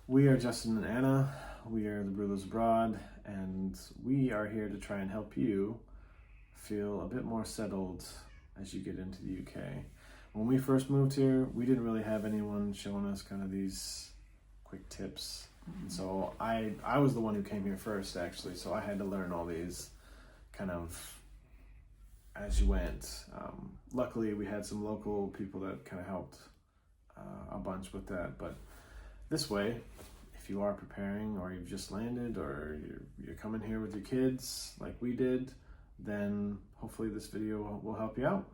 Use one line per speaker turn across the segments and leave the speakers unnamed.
We are Justin and Anna. We are the Brewers Abroad, and we are here to try and help you feel a bit more settled as you get into the UK. When we first moved here, we didn't really have anyone showing us kind of these quick tips. And so I was the one who came here first, actually, so I had to learn all these kind of as you went. Luckily, we had some local people that kind of helped a bunch with that, but this way, if you are preparing or you've just landed or you're coming here with your kids like we did, then hopefully this video will help you out.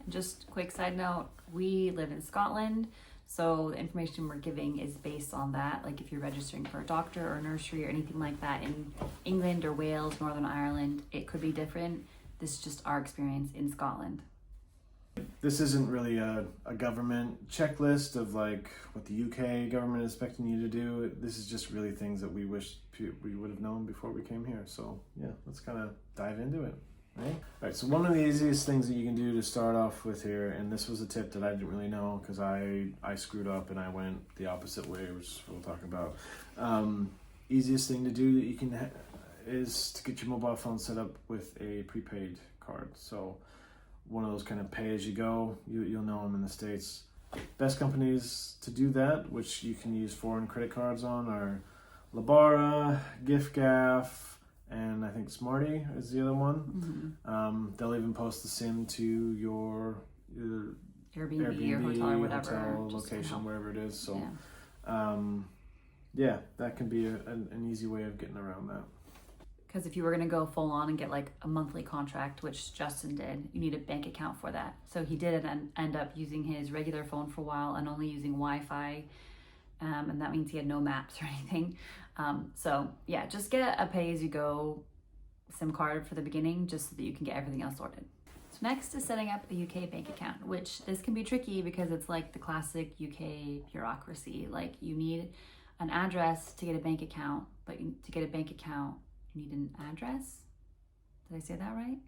Just a quick side note, we live in Scotland, so the information we're giving is based on that. Like if you're registering for a doctor or a nursery or anything like that in England or Wales, Northern Ireland, it could be different. This is just our experience in Scotland.
This isn't really a government checklist of like what the UK government is expecting you to do. This is just really things that we wish we would have known before we came here. So yeah, let's kind of dive into it. Right? All right, so one of the easiest things that you can do to start off with here, and this was a tip that I didn't really know because I screwed up and I went the opposite way, which we'll talk about. Easiest thing to do that you can is to get your mobile phone set up with a prepaid card. So one of those kind of pay as you go, you'll know them in the States. Best companies to do that, which you can use foreign credit cards on, are Labara, giffgaff, and I think Smarty is the other one. They'll even post the SIM to your
Airbnb or hotel or whatever.
Hotel location, wherever it is. So yeah, that can be an easy way of getting around that.
Because if you were going to go full on and get like a monthly contract, which Justin did, you need a bank account for that. So he did end up using his regular phone for a while and only using Wi-Fi. And that means he had no maps or anything. So yeah, just get a pay-as-you-go SIM card for the beginning, just so that you can get everything else sorted. So next is setting up a UK bank account, which this can be tricky because it's like the classic UK bureaucracy. Like you need an address to get a bank account, but to get a bank account, you need an address. Did I say that right?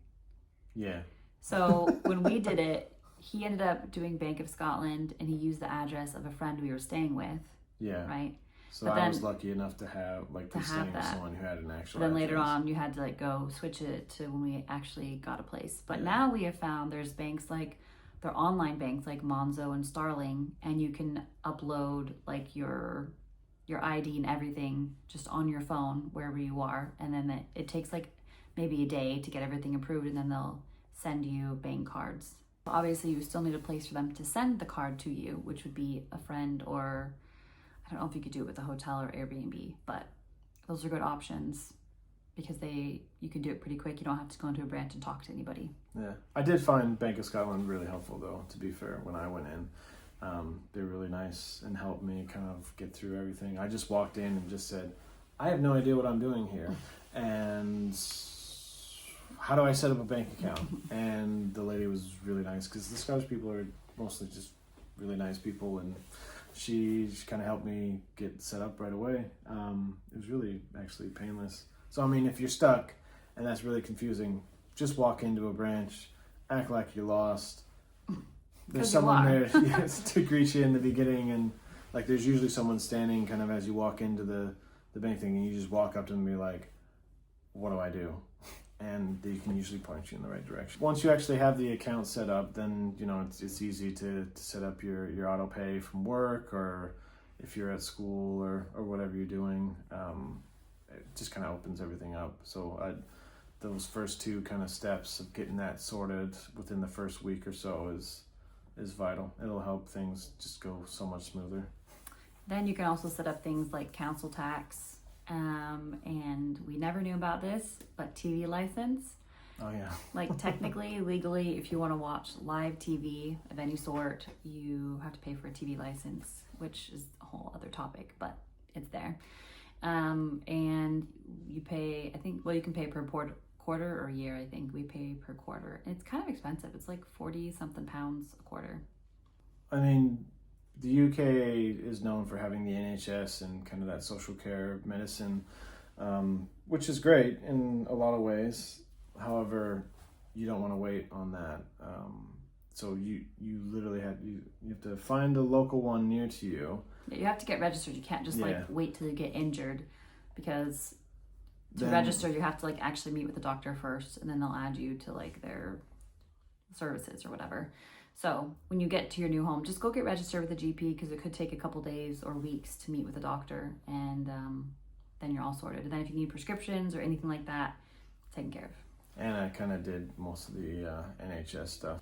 Yeah.
So when we did it, he ended up doing Bank of Scotland and he used the address of a friend we were staying with.
Yeah.
Right?
So I was lucky enough to have staying with someone who had an actual
But then
address.
later on you had to like go switch it to when we actually got a place. But now we have found there's banks like they're online banks like Monzo and Starling, and you can upload like your ID and everything just on your phone wherever you are, and then it takes like maybe a day to get everything approved, and then they'll send you bank cards. Obviously you still need a place for them to send the card to you, which would be a friend, or I don't know if you could do it with a hotel or Airbnb, but those are good options because you can do it pretty quick. You don't have to go into a branch and talk to anybody.
Yeah, I did find Bank of Scotland really helpful though, to be fair, when I went in. They were really nice and helped me kind of get through everything. I just walked in and just said, I have no idea what I'm doing here, and how do I set up a bank account? And the lady was really nice because the Scottish people are mostly just really nice people, and she kind of helped me get set up right away. It was really actually painless. So I mean, if you're stuck and that's really confusing, just walk into a branch, act like you're lost. There's someone there to greet you in the beginning, and like there's usually someone standing kind of as you walk into the bank thing, and you just walk up to them and be like, what do I do? And they can usually point you in the right direction. Once you actually have the account set up, then you know it's easy to set up your auto pay from work, or if you're at school or whatever you're doing. It just kind of opens everything up. So those first two kind of steps of getting that sorted within the first week or so is vital. It'll help things just go so much smoother.
Then you can also set up things like council tax, and we never knew about this, but TV license.
Oh yeah.
Like technically, legally, if you want to watch live TV of any sort, you have to pay for a TV license, which is a whole other topic, but it's there. And you pay, I think, well, you can pay per quarter or a year. I think we pay per quarter. It's kind of expensive. It's like 40 something pounds a quarter.
I mean, the UK is known for having the NHS and kind of that social care medicine, which is great in a lot of ways. However, you don't want to wait on that. So you literally you have to find a local one near to you.
You have to get registered. You can't just like
Yeah.
wait till you get injured, because to
Then-
register you have to like actually meet with the doctor first, and then they'll add you to like their services or whatever. So when you get to your new home, just go get registered with a GP, because it could take a couple days or weeks to meet with a doctor, and then you're all sorted. And then if you need prescriptions or anything like that, taken care of.
And I kind of did most of the NHS stuff.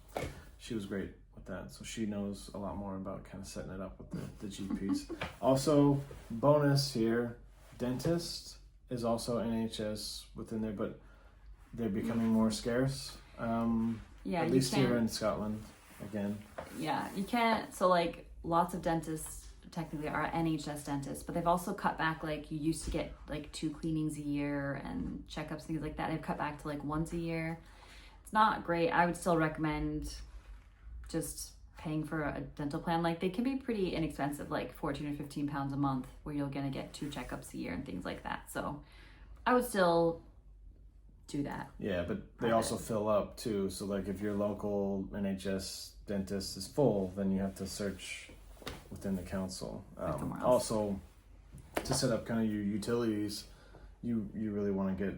She was great with that, so she knows a lot more about kind of setting it up with the GPs. Also, bonus here, dentist is also NHS within there, but they're becoming more scarce.
Yeah,
at
you
least here
can't-
in Scotland, again.
Yeah, you can't. So like lots of dentists technically are NHS dentists, but they've also cut back. Like you used to get like 2 cleanings a year and checkups, things like that. They've cut back to like once a year. It's not great. I would still recommend just paying for a dental plan. Like they can be pretty inexpensive, like 14 or 15 pounds a month, where you're gonna get 2 checkups a year and things like that. So I would still do that.
Yeah, but they also fill up too. So like if your local NHS dentist is full, then you have to search within the council.
somewhere else.
Also, to set up kind of your utilities, you really want to get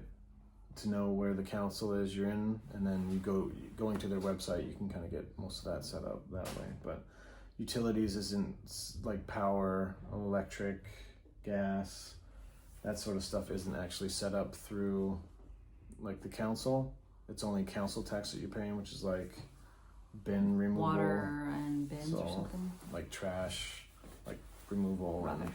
to know where the council is you're in, and then going to their website, you can kind of get most of that set up that way. But utilities isn't like power, electric, gas, that sort of stuff isn't actually set up through like the council. It's only council tax that you're paying, which is like bin removal,
Water and bins or
So,
something.
like trash, like removal, and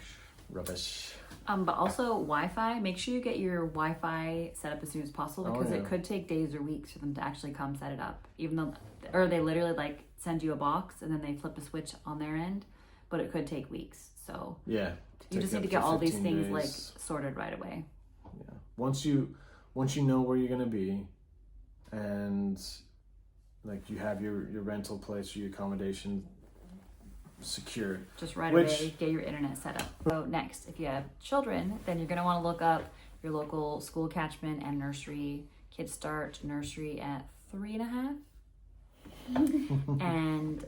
rubbish.
But also Wi-Fi. Make sure you get your Wi-Fi set up as soon as possible, because it
yeah.
could take days or weeks for them to actually come set it up. Even though, or they literally like send you a box and then they flip a switch on their end, but it could take weeks. So
Yeah,
you just
take
need to
up
get all these
15
things like
days.
sorted right away.
Yeah. Once you know where you're gonna be, and like you have your rental place or your accommodation secured.
Just right
Which-
away, get your internet set up. So next, if you have children, then you're gonna want to look up your local school catchment and nursery. Kids start nursery at 3.5. And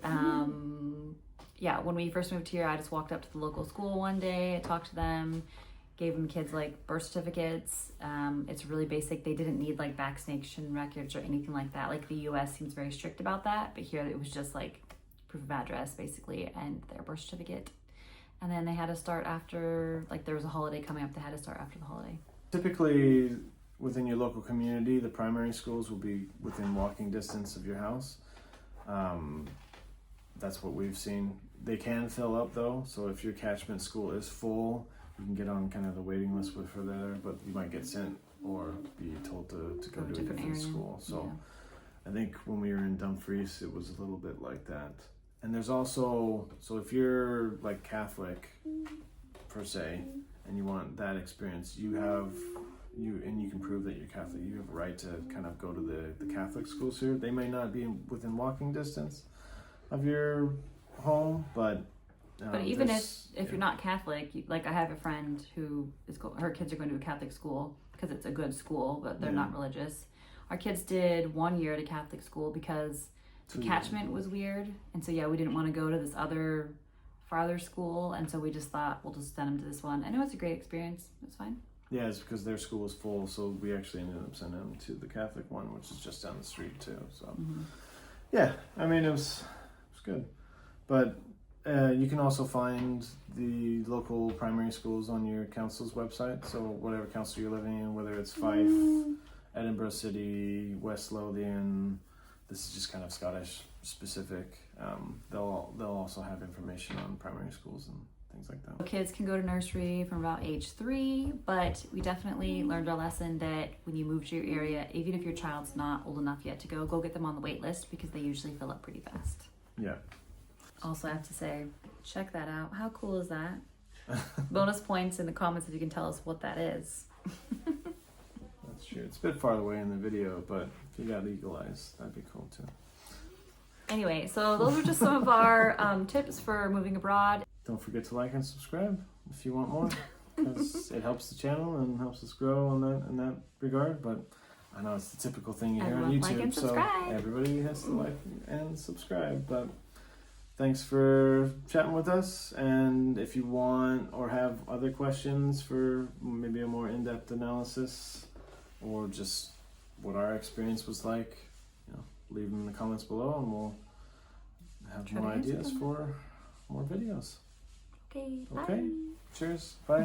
yeah, when we first moved here, I just walked up to the local school one day. I talked to them, gave them kids like birth certificates. It's really basic. They didn't need like vaccination records or anything like that. Like the US seems very strict about that, but here it was just like proof of address basically and their birth certificate. And then they had to start after, like there was a holiday coming up, they had to start after the holiday.
Typically, within your local community, the primary schools will be within walking distance of your house. That's what we've seen. They can fill up though, so if your catchment school is full, you can get on kind of the waiting list for there, but you might get sent or be told to go to a different school. So I think when we were in Dumfries, it was a little bit like that. And there's also, so if you're like Catholic per se, and you want that experience, you can prove that you're Catholic. You have a right to kind of go to the Catholic schools here. They may not be within walking distance of your home, but
even if you're not Catholic, like I have a friend who her kids are going to a Catholic school because it's a good school, but they're not religious. Our kids did 1 year at a Catholic school because the catchment was weird, and so we didn't want to go to this other farther school, and so we just thought we'll just send them to this one, and it was a great experience. It was fine.
Yeah, it's because their school was full, so we actually ended up sending them to the Catholic one, which is just down the street too. So yeah, I mean it was good, but you can also find the local primary schools on your council's website. So whatever council you're living in, whether it's Fife, Edinburgh City, West Lothian, this is just kind of Scottish specific. They'll also have information on primary schools and things like that.
Kids can go to nursery from about age 3, but we definitely learned our lesson that when you move to your area, even if your child's not old enough yet to go get them on the wait list because they usually fill up pretty fast.
Yeah.
Also, I have to say, check that out. How cool is that? Bonus points in the comments if you can tell us what that is.
That's true. It's a bit far away in the video, but if you got eagle eyes, that'd be cool too.
Anyway, so those are just some of our tips for moving abroad.
Don't forget to like and subscribe if you want more, because it helps the channel and helps us grow in that regard. But I know it's the typical thing you hear on
Everyone
YouTube,
like and
so
subscribe.
everybody has to like and subscribe. But thanks for chatting with us. And if you want or have other questions for maybe a more in-depth analysis or just what our experience was like, leave them in the comments below, and we'll have more ideas for more videos.
Okay, bye.
Okay, cheers, bye.